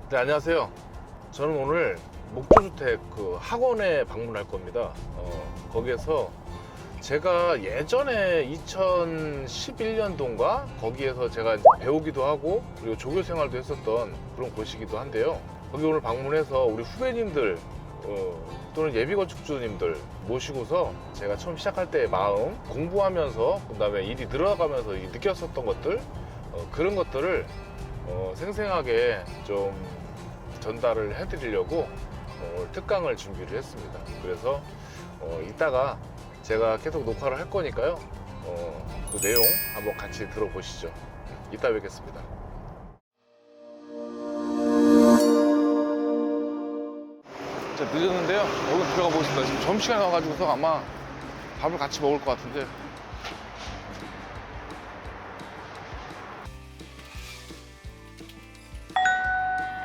네, 안녕하세요. 저는 오늘 목조주택 그 학원에 방문할 겁니다. 거기에서 제가 예전에 2011년도인가 거기에서 제가 이제 배우기도 하고 그리고 조교 생활도 했었던 그런 곳이기도 한데요. 거기 오늘 방문해서 우리 후배님들 또는 예비건축주님들 모시고서 제가 처음 시작할 때의 마음, 공부하면서 그 다음에 일이 늘어가면서 느꼈었던 것들, 그런 것들을 생생하게 좀 전달을 해드리려고 오늘 특강을 준비를 했습니다. 그래서 이따가 제가 계속 녹화를 할 거니까요. 그 내용 한번 같이 들어보시죠. 이따 뵙겠습니다. 자, 늦었는데요. 얼른 들어가 보겠습니다. 지금 점심시간에 와가지고서 아마 밥을 같이 먹을 것 같은데.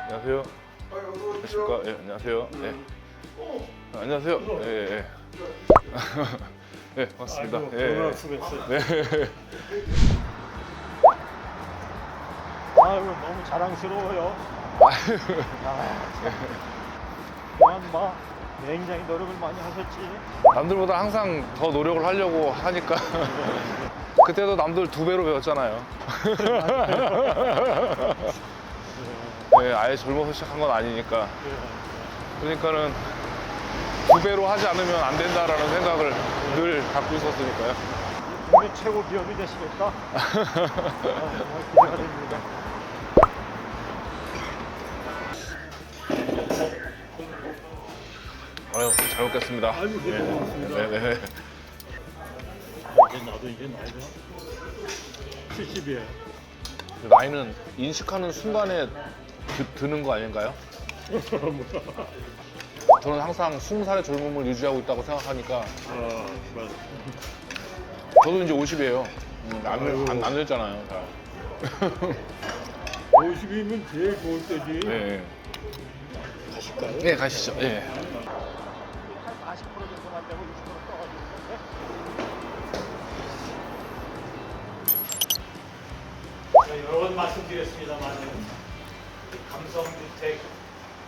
안녕하세요. 안녕하십니까? 예, 안녕하세요. 예. 안녕하세요. 예, 예. 네, 반갑습니다. 아이고, 예. 얼마나 수고했어요. 네. 아유, 너무 자랑스러워요. 그냥 막 굉장히 노력을 많이 하셨지. 남들보다 항상 더 노력을 하려고 하니까 그때도 남들 2배로 배웠잖아요. 네, 아예 젊어서 시작한 건 아니니까. 그러니까는 2배로 하지 않으면 안 된다라는 생각을 늘 갖고 있었으니까요. 국내 최고 기업이 되시겠다. 정말 기대가 됩니다. 아유, 잘 먹겠습니다. 아이고, 네, 고맙습니다. 네, 네. 나도 이제 나이가 70이에요. 나이는 인식하는 순간에 드는 거 아닌가요? 저는 항상 20살의 젊음을 유지하고 있다고 생각하니까 맞아. 저도 이제 50이에요. 안 늙잖아요. 50이면 제일 좋을 때지. 네. 가실까요? 네, 가시죠. 네. 40% 정도만 되고 60% 떠가지고. 여러 번 말씀드렸습니다만 감성주택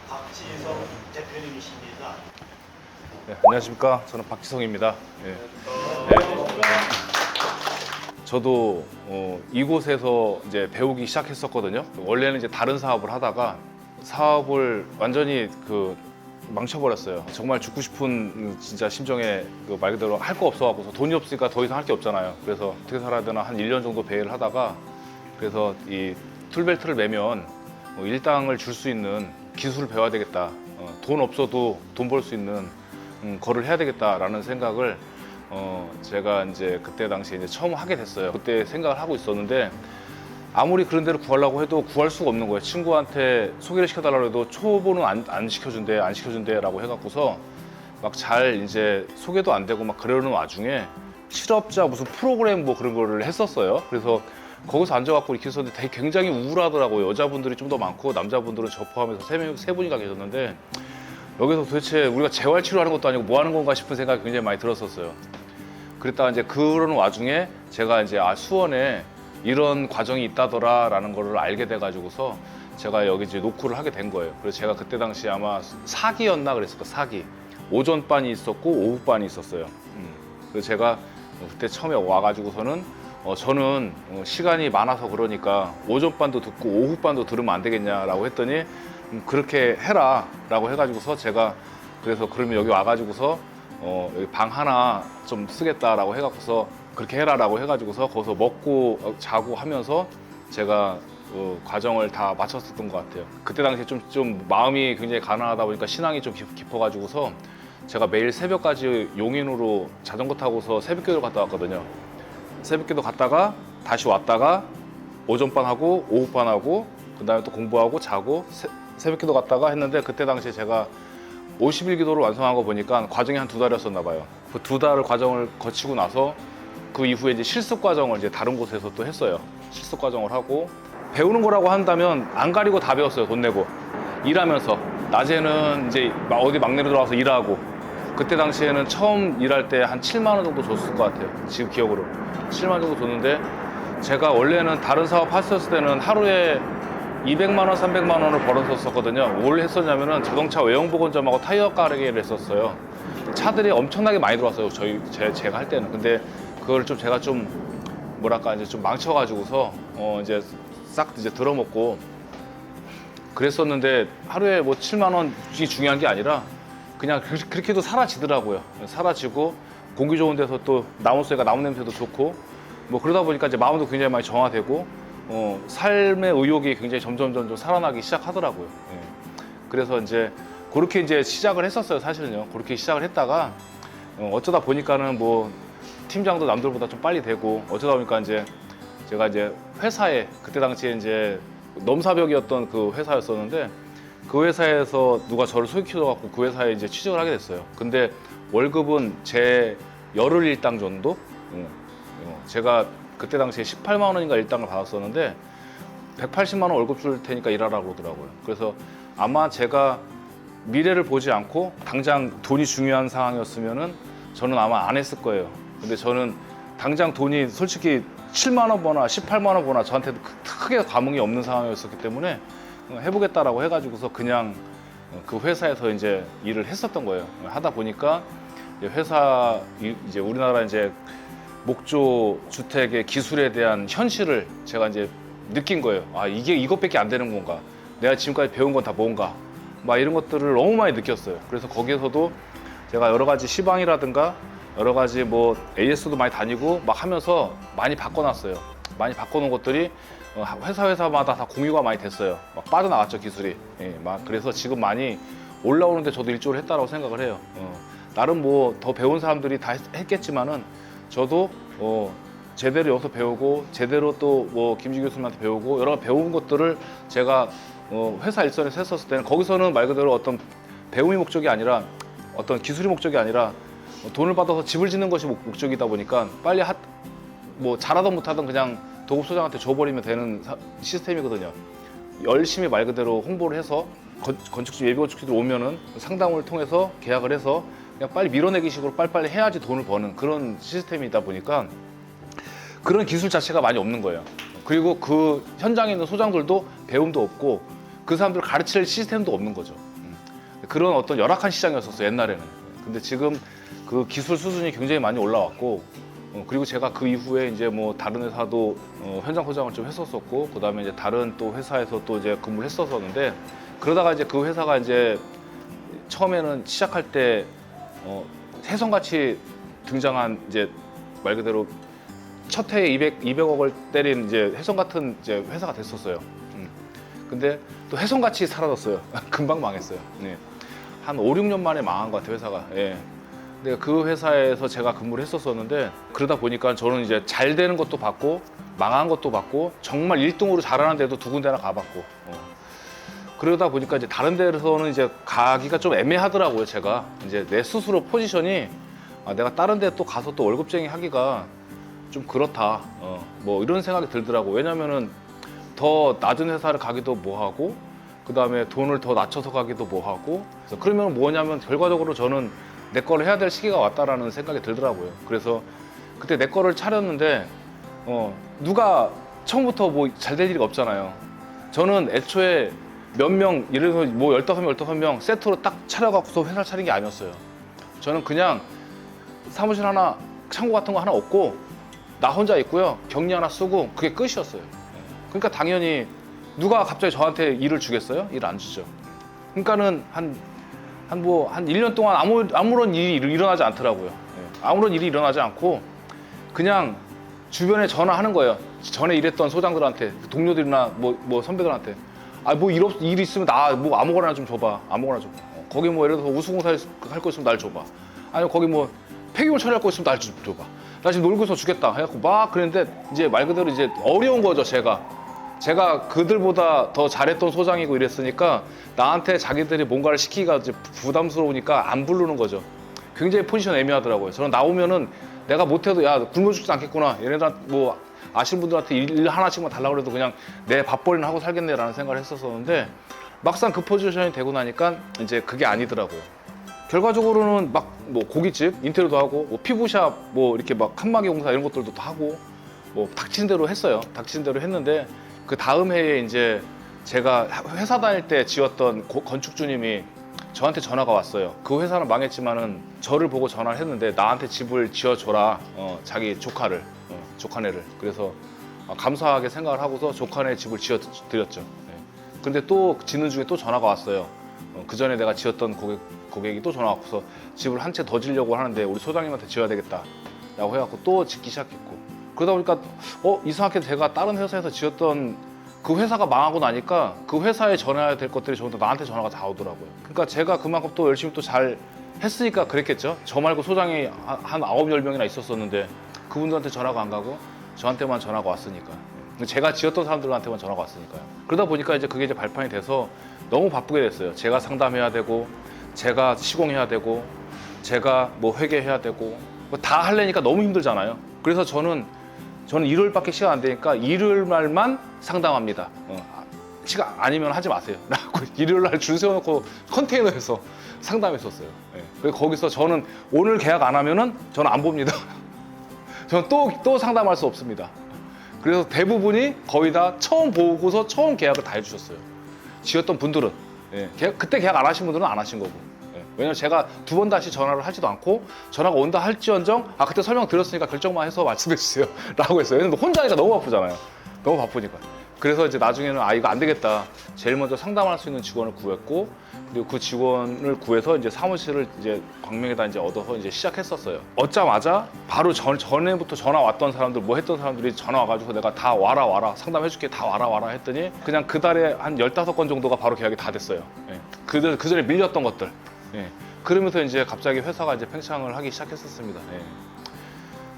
박지성 대표님이십니다. 네, 안녕하십니까. 저는 박지성입니다. 네. 저도 이곳에서 이제 배우기 시작했었거든요. 원래는 이제 다른 사업을 하다가 사업을 완전히 망쳐버렸어요. 정말 죽고 싶은 진짜 심정에 말 그대로 할 거 없어갖고서 돈이 없으니까 더 이상 할 게 없잖아요. 그래서 어떻게 살아야 되나 한 1년 정도 배회를 하다가 그래서 이 툴벨트를 매면 일당을 줄 수 있는 기술을 배워야 되겠다. 돈 없어도 돈 벌 수 있는 거를 해야 되겠다라는 생각을 제가 이제 그때 당시에 이제 처음 하게 됐어요. 그때 생각을 하고 있었는데 아무리 그런 데를 구하려고 해도 구할 수가 없는 거예요. 친구한테 소개를 시켜달라고 해도 초보는 안 시켜준대라고 해갖고서 막 잘 이제 소개도 안 되고 막 그러는 와중에 실업자 무슨 프로그램 뭐 그런 거를 했었어요. 그래서 거기서 앉아갖고 이렇게 있었는데 되게 굉장히 우울하더라고요. 여자분들이 좀 더 많고 남자분들은 저 포함해서 세 분이가 계셨는데 여기서 도대체 우리가 재활치료하는 것도 아니고 뭐 하는 건가 싶은 생각이 굉장히 많이 들었었어요. 그랬다가 이제 그러는 와중에 제가 이제 수원에 이런 과정이 있다더라라는 거를 알게 돼가지고서 제가 여기 이제 노크를 하게 된 거예요. 그래서 제가 그때 당시 아마 사기였나 그랬을 거예요. 사기. 오전반이 있었고 오후반이 있었어요. 그래서 제가 그때 처음에 와가지고서는 저는 시간이 많아서 그러니까 오전반도 듣고 오후반도 들으면 안 되겠냐라고 했더니 그렇게 해라 라고 해가지고서 제가 그래서 그러면 여기 와가지고서 여기 방 하나 좀 쓰겠다라고 해갖고서 그렇게 해라라고 해가지고서 거기서 먹고 자고 하면서 제가 과정을 다 마쳤었던 것 같아요. 그때 당시에 좀 마음이 굉장히 가난하다 보니까 신앙이 좀 깊어가지고서 제가 매일 새벽까지 용인으로 자전거 타고서 새벽기도 갔다 왔거든요. 새벽기도 갔다가 다시 왔다가 오전반하고 오후반하고 그 다음에 또 공부하고 자고 새벽기도 갔다가 했는데 그때 당시에 제가 50일기도를 완성한 거 보니까 과정이 한 2달이었었나 봐요. 그 2달 과정을 거치고 나서 그 이후에 이제 실습 과정을 이제 다른 곳에서 또 했어요. 실습 과정을 하고 배우는 거라고 한다면 안 가리고 다 배웠어요. 돈 내고 일하면서 낮에는 이제 어디 막내로 들어와서 일하고 그때 당시에는 처음 일할 때 한 7만 원 정도 줬을 것 같아요. 지금 기억으로 7만 원 정도 줬는데 제가 원래는 다른 사업 했었을 때는 하루에 200만 원, 300만 원을 벌었었거든요. 뭘 했었냐면은 자동차 외형보건점하고 타이어 가게를 했었어요. 차들이 엄청나게 많이 들어왔어요. 제가 할 때는. 근데 그걸 좀 제가 좀 뭐랄까 이제 좀 망쳐가지고서 이제 싹 이제 들어먹고 그랬었는데 하루에 뭐 7만 원이 중요한 게 아니라 그냥 그렇게도 사라지더라고요. 사라지고 공기 좋은 데서 또 나무 소리가 나무 냄새도 좋고 뭐 그러다 보니까 이제 마음도 굉장히 많이 정화되고 삶의 의욕이 굉장히 점점 살아나기 시작하더라고요. 예. 그래서 이제 그렇게 이제 시작을 했었어요. 사실은요. 그렇게 시작을 했다가 어쩌다 보니까는 뭐 팀장도 남들보다 좀 빨리 되고 어쩌다 보니까 이제 제가 이제 회사에 그때 당시에 이제 넘사벽이었던 그 회사였었는데 그 회사에서 누가 저를 소개시켜갖고 그 회사에 이제 취직을 하게 됐어요. 근데 월급은 제 열흘 일당 정도? 제가 그때 당시에 18만 원인가 일당을 받았었는데 180만 원 월급 줄 테니까 일하라고 그러더라고요. 그래서 아마 제가 미래를 보지 않고 당장 돈이 중요한 상황이었으면은 저는 아마 안 했을 거예요. 근데 저는 당장 돈이 솔직히 7만 원 버나 18만 원 버나 저한테 크게 감흥이 없는 상황이었기 때문에 해보겠다라고 해가지고서 그냥 그 회사에서 이제 일을 했었던 거예요. 하다 보니까 회사 이제 우리나라 이제 목조 주택의 기술에 대한 현실을 제가 이제 느낀 거예요. 아, 이게 이것밖에 안 되는 건가? 내가 지금까지 배운 건 다 뭔가? 막 이런 것들을 너무 많이 느꼈어요. 그래서 거기에서도 제가 여러 가지 시방이라든가 여러 가지 뭐 AS도 많이 다니고 막 하면서 많이 바꿔놨어요. 많이 바꿔놓은 것들이 회사마다 다 공유가 많이 됐어요. 막 빠져나갔죠, 기술이. 예, 막 그래서 지금 많이 올라오는데 저도 일조를 했다라고 생각을 해요. 나름 뭐 더 배운 사람들이 다 했겠지만은 저도 제대로 여기서 배우고 제대로 또 뭐 김지 교수님한테 배우고 여러 가지 배운 것들을 제가 회사 일선에서 했었을 때는 거기서는 말 그대로 어떤 배움이 목적이 아니라 어떤 기술이 목적이 아니라 돈을 받아서 집을 짓는 것이 목적이다 보니까 빨리 뭐 잘하든 못하든 그냥 도급소장한테 줘버리면 되는 시스템이거든요. 열심히 말 그대로 홍보를 해서 건축집 예비 건축주들 오면은 상담을 통해서 계약을 해서 그냥 빨리 밀어내기 식으로 빨리빨리 해야지 돈을 버는 그런 시스템이다 보니까 그런 기술 자체가 많이 없는 거예요. 그리고 그 현장에 있는 소장들도 배움도 없고 그 사람들을 가르칠 시스템도 없는 거죠. 그런 어떤 열악한 시장이었었어요, 옛날에는. 근데 지금 그 기술 수준이 굉장히 많이 올라왔고 그리고 제가 그 이후에 이제 뭐 다른 회사도 현장 소장을 좀 했었었고 그다음에 이제 다른 또 회사에서 또 이제 근무를 했었었는데 그러다가 이제 그 회사가 이제 처음에는 시작할 때 혜성같이 등장한 이제 말 그대로 첫 해에 200억을 때린 이제 혜성 같은 이제 회사가 됐었어요. 근데 또 혜성같이 사라졌어요. 금방 망했어요. 네. 한 5, 6년 만에 망한 것 같아요, 회사가. 예. 근데 그 회사에서 제가 근무를 했었었는데 그러다 보니까 저는 이제 잘 되는 것도 봤고 망한 것도 봤고 정말 1등으로 잘하는 데도 두 군데나 가봤고 그러다 보니까 이제 다른 데서는 이제 가기가 좀 애매하더라고요. 제가 이제 내 스스로 포지션이 내가 다른 데 또 가서 또 월급쟁이 하기가 좀 그렇다. 뭐 이런 생각이 들더라고. 왜냐면은 더 낮은 회사를 가기도 뭐하고 그 다음에 돈을 더 낮춰서 가기도 뭐하고 그래서 그러면 뭐냐면 결과적으로 저는 내 거를 해야 될 시기가 왔다라는 생각이 들더라고요. 그래서 그때 내 거를 차렸는데 누가 처음부터 뭐 잘 될 일이 없잖아요. 저는 애초에 몇 명, 예를 들어서 뭐 15명, 15명 세트로 딱 차려갖고서 회사를 차린 게 아니었어요. 저는 그냥 사무실 하나, 창고 같은 거 하나 없고 나 혼자 있고요. 격리 하나 쓰고 그게 끝이었어요. 그러니까 당연히 누가 갑자기 저한테 일을 주겠어요? 일 안 주죠. 그러니까는 한 1년 동안 아무런 일이 일어나지 않더라고요. 아무런 일이 일어나지 않고 그냥 주변에 전화하는 거예요. 전에 일했던 소장들한테, 동료들이나 뭐 선배들한테. 뭐 일 있으면 나 뭐 아무거나 좀 줘봐. 아무거나 좀. 거기 뭐 예를 들어서 우수공사 할 거 있으면 날 줘봐. 아니면 거기 뭐 폐기물 처리할 거 있으면 날 좀 줘봐. 나 지금 놀고서 주겠다 해갖고 막 그랬는데 이제 말 그대로 이제 어려운 거죠, 제가 그들보다 더 잘했던 소장이고 이랬으니까 나한테 자기들이 뭔가를 시키기가 이제 부담스러우니까 안 부르는 거죠. 굉장히 포지션 애매하더라고요. 저는 나오면은 내가 못해도 야 굶어 죽지 않겠구나. 얘네들한테 뭐 아시는 분들한테 일 하나씩만 달라고 해도 그냥 내 밥벌이는 하고 살겠네라는 생각을 했었었는데 막상 그 포지션이 되고 나니까 이제 그게 아니더라고요. 결과적으로는 막 뭐 고깃집 인테리어도 하고 뭐 피부샵 뭐 이렇게 막 칸막이 공사 이런 것들도 다 하고 뭐 닥치는 대로 했어요. 닥치는 대로 했는데 그 다음 해에 이제 제가 회사 다닐 때 지었던 건축주님이 저한테 전화가 왔어요. 그 회사는 망했지만은 저를 보고 전화를 했는데 나한테 집을 지어줘라. 자기 조카를, 조카네를. 그래서 감사하게 생각을 하고서 조카네 집을 지어드렸죠. 근데 또 짓는 중에 또 전화가 왔어요. 그 전에 내가 지었던 고객이 또 전화 와서 집을 한 채 더 지려고 하는데 우리 소장님한테 지어야 되겠다 라고 해갖고 또 짓기 시작했고, 그러다 보니까 이상하게 제가 다른 회사에서 지었던 그 회사가 망하고 나니까 그 회사에 전해야 될 것들이 전부 다 나한테 전화가 다 오더라고요. 그러니까 제가 그만큼 또 열심히 또 잘 했으니까 그랬겠죠. 저 말고 소장이 한 9, 10명이나 있었었는데 그분들한테 전화가 안 가고 저한테만 전화가 왔으니까, 제가 지었던 사람들한테만 전화가 왔으니까요. 그러다 보니까 이제 그게 이제 발판이 돼서 너무 바쁘게 됐어요. 제가 상담해야 되고, 제가 시공해야 되고, 제가 뭐 회계해야 되고, 뭐 다 하려니까 너무 힘들잖아요. 그래서 저는 일요일밖에 시간 안 되니까 일요일날만 상담합니다. 시간 아니면 하지 마세요. 라고 일요일날 줄 세워놓고 컨테이너에서 상담했었어요. 그래서 거기서 저는 오늘 계약 안 하면은 저는 안 봅니다. 저는 또 상담할 수 없습니다. 그래서 대부분이 거의 다 처음 보고서 처음 계약을 다 해주셨어요. 지었던 분들은. 그때 계약 안 하신 분들은 안 하신 거고. 왜냐면 제가 두 번 다시 전화를 하지도 않고, 전화가 온다 할지언정 그때 설명 드렸으니까 결정만 해서 말씀해 주세요 라고 했어요. 왜냐면 혼자니까 너무 바쁘잖아요. 너무 바쁘니까. 그래서 이제 나중에는 이거 안 되겠다, 제일 먼저 상담할 수 있는 직원을 구했고, 그리고 그 직원을 구해서 이제 사무실을 이제 광명에다 이제 얻어서 이제 시작했었어요. 얻자마자 바로 전에부터 전화 왔던 사람들, 뭐 했던 사람들이 전화 와가지고 내가 다 와라 상담해줄게, 다 와라 했더니 그냥 그 달에 한 15건 정도가 바로 계약이 다 됐어요. 그 전에 밀렸던 것들. 그러면서 이제 갑자기 회사가 이제 팽창을 하기 시작했었습니다.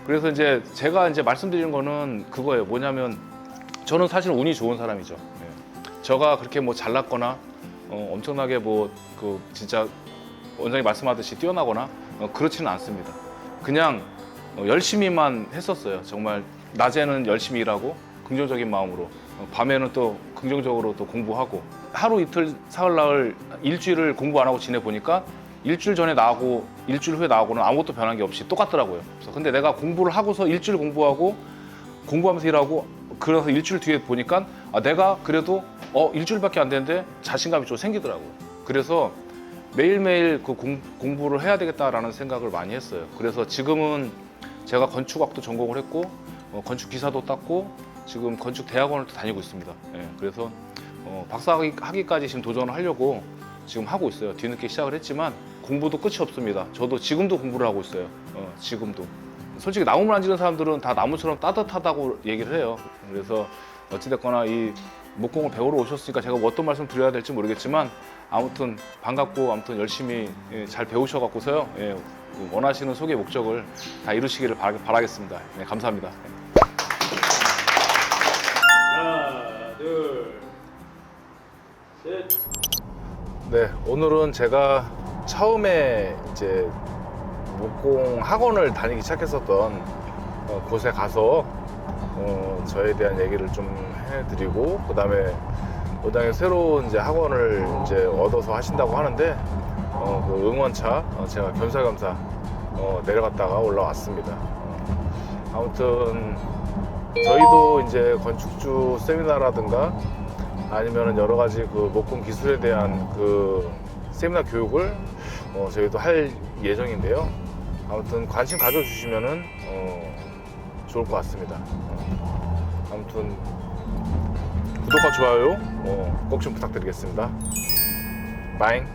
그래서 이제 제가 이제 말씀드리는 거는 그거예요. 뭐냐면 저는 사실 운이 좋은 사람이죠. 제가 그렇게 뭐 잘났거나 엄청나게 뭐 그 진짜 원장님 말씀하듯이 뛰어나거나 그렇지는 않습니다. 그냥 열심히만 했었어요. 정말 낮에는 열심히 일하고 긍정적인 마음으로, 밤에는 또 긍정적으로 또 공부하고, 하루 이틀 사흘 나흘 일주일을 공부 안 하고 지내보니까 일주일 전에 나하고 일주일 후에 나하고는 아무것도 변한 게 없이 똑같더라고요. 그래서 근데 내가 공부를 하고서 일주일 공부하고 공부하면서 일하고, 그래서 일주일 뒤에 보니까 내가 그래도 일주일밖에 안 되는데 자신감이 좀 생기더라고요. 그래서 매일매일 그 공부를 해야 되겠다라는 생각을 많이 했어요. 그래서 지금은 제가 건축학도 전공을 했고, 건축 기사도 땄고, 지금 건축 대학원을 또 다니고 있습니다. 그래서 박사학위까지 지금 도전을 하려고 지금 하고 있어요. 뒤늦게 시작을 했지만 공부도 끝이 없습니다. 저도 지금도 공부를 하고 있어요. 지금도. 솔직히 나무 만지는 사람들은 다 나무처럼 따뜻하다고 얘기를 해요. 그래서 어찌됐거나 이 목공을 배우러 오셨으니까 제가 뭐 어떤 말씀 드려야 될지 모르겠지만, 아무튼 반갑고, 아무튼 열심히 잘 배우셔갖고서요, 원하시는 소개 목적을 다 이루시기를 바라겠습니다. 감사합니다. 하나, 둘, 셋. 네, 오늘은 제가 처음에 이제 목공 학원을 다니기 시작했었던 곳에 가서 저에 대한 얘기를 좀 해드리고, 그 다음에 원장님 새로 이제 학원을 이제 얻어서 하신다고 하는데, 그 응원차 제가 겸사겸사 내려갔다가 올라왔습니다. 아무튼 저희도 이제 건축주 세미나라든가 아니면 여러 가지 그 목공 기술에 대한 그 세미나 교육을 저희도 할 예정인데요. 아무튼 관심 가져주시면은 좋을 것 같습니다. 아무튼 구독과 좋아요 꼭 좀 부탁드리겠습니다. 바잉.